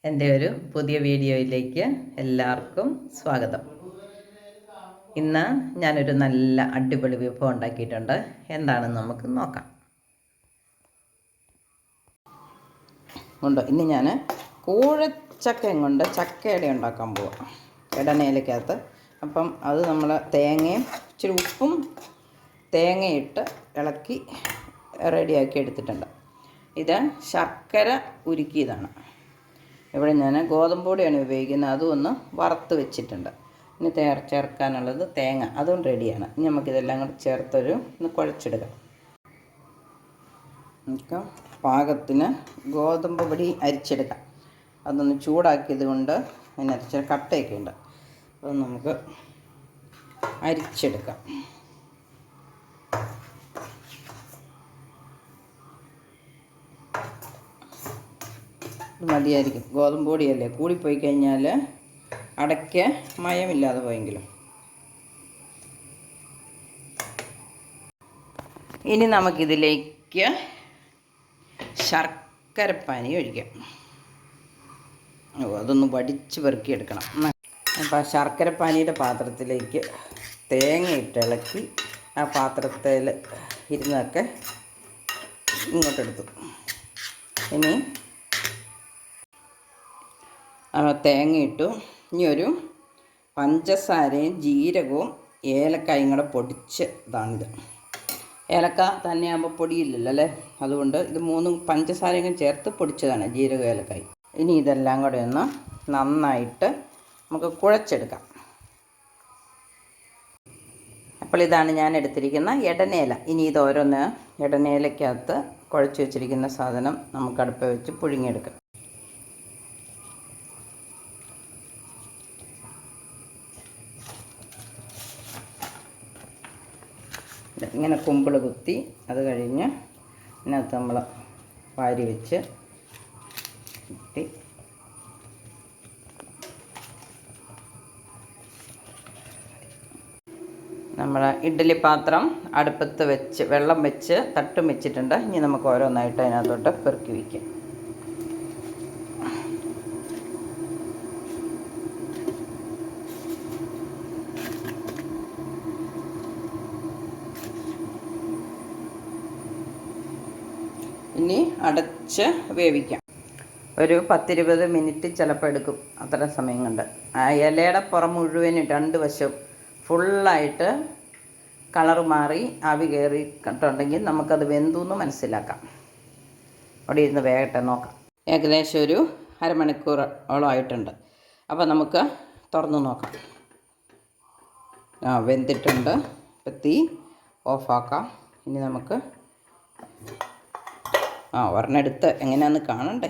എൻ്റെ ഒരു പുതിയ വീഡിയോയിലേക്ക് എല്ലാവർക്കും സ്വാഗതം. ഇന്ന് ഞാനൊരു നല്ല അടിപൊളി വിഭവം ഉണ്ടാക്കിയിട്ടുണ്ട്. എന്താണെന്ന് നമുക്ക് നോക്കാം. ഇനി ഞാൻ കൂഴച്ചക്കയും കൊണ്ട് ചക്കയുടെ ഉണ്ടാക്കാൻ പോവാം, ഇടനേലക്കകത്ത്. അപ്പം അത് നമ്മൾ തേങ്ങയും ഇച്ചിരി ഉപ്പും തേങ്ങയിട്ട് ഇളക്കി റെഡിയാക്കി എടുത്തിട്ടുണ്ട്. ഇത് ശർക്കര ഉരുക്കിയതാണ്. ഇവിടെ ഞാൻ ഗോതമ്പ് പൊടിയാണ് ഉപയോഗിക്കുന്നത്. അതും ഒന്ന് വറുത്ത് വെച്ചിട്ടുണ്ട്. ഇനി ചേർക്കാനുള്ളത് തേങ്ങ, അതും റെഡിയാണ്. ഇനി നമുക്കിതെല്ലാം കൂടി ഒന്ന് കുഴച്ചെടുക്കാം. നമുക്ക് പാകത്തിന് ഗോതമ്പ് പൊടി അരിച്ചെടുക്കാം. അതൊന്ന് ചൂടാക്കിയത് കൊണ്ട് അതിനരിച്ച കട്ടയൊക്കെ ഉണ്ട്. അത് നമുക്ക് അരിച്ചെടുക്കാം. മതിയായിരിക്കും. ഗോതമ്പ് പൊടിയല്ലേ, കൂടിപ്പോയി കഴിഞ്ഞാൽ അടയ്ക്ക് മയമില്ലാതെ പോയെങ്കിലും. ഇനി നമുക്കിതിലേക്ക് ശർക്കരപ്പാനി ഒഴിക്കാം. അതൊന്ന് വടിച്ച് പെറുക്കിയെടുക്കണം. അപ്പോൾ ആ ശർക്കരപ്പാനിയുടെ പാത്രത്തിലേക്ക് തേങ്ങ ഇട്ടിളക്കി ആ പാത്രത്തിൽ ഇരുന്നൊക്കെ ഇങ്ങോട്ടെടുത്തു. ഇനി തേങ്ങ ഇട്ടു. ഇനി ഒരു പഞ്ചസാരയും ജീരകവും ഏലക്കായും കൂടെ പൊടിച്ചതാണിത്. ഏലക്ക തന്നെയാകുമ്പോൾ പൊടിയില്ലല്ലോ അല്ലേ, അതുകൊണ്ട് ഇത് മൂന്നും പഞ്ചസാരയും ചേർത്ത് പൊടിച്ചതാണ്, ജീരകം ഏലക്കായി. ഇനി ഇതെല്ലാം കൂടെ ഒന്ന് നന്നായിട്ട് നമുക്ക് കുഴച്ചെടുക്കാം. അപ്പോൾ ഇതാണ് ഞാൻ എടുത്തിരിക്കുന്ന ഇടനേല. ഇനി ഇത് ഓരോന്ന് ഇടനേലക്കകത്ത് കുഴച്ച് വെച്ചിരിക്കുന്ന സാധനം നമുക്ക് അടുപ്പ് വെച്ച് പുഴുങ്ങിയെടുക്കാം. ഇങ്ങനെ കുമ്പിൾ കുത്തി അത് കഴിഞ്ഞ് ഇതിനകത്ത് നമ്മൾ വാരി വെച്ച് കുത്തി നമ്മൾ ഇഡ്ഡലി പാത്രം അടുപ്പത്ത് വെച്ച് വെള്ളം വെച്ച് തട്ടും വെച്ചിട്ടുണ്ട്. ഇനി നമുക്ക് ഓരോന്നായിട്ട് അതിനകത്തോട്ട് പെറുക്കി വയ്ക്കാം. ഇനി അടച്ച് വേവിക്കാം. ഒരു 10-20 മിനിറ്റ് ചിലപ്പോൾ എടുക്കും, അത്ര സമയം കൊണ്ട്. ആ ഇലയുടെ പുറം മുഴുവനും രണ്ട് വശവും ഫുള്ളായിട്ട് കളറ് മാറി ആവി കയറിയിട്ടുണ്ടെങ്കിൽ നമുക്കത് വെന്തുന്ന് മനസ്സിലാക്കാം. അവിടെ ഇരുന്ന് വേഗട്ടെ നോക്കാം. ഏകദേശം ഒരു അരമണിക്കൂറോളം ആയിട്ടുണ്ട്. അപ്പോൾ നമുക്ക് തുറന്ന് നോക്കാം. വെന്തിട്ടുണ്ട്. ഇപ്പോൾ തീ ഓഫാക്കാം. ഇനി നമുക്ക് ഒരെണ്ണെടുത്ത് എങ്ങനെയാണെന്ന് കാണണ്ടേ.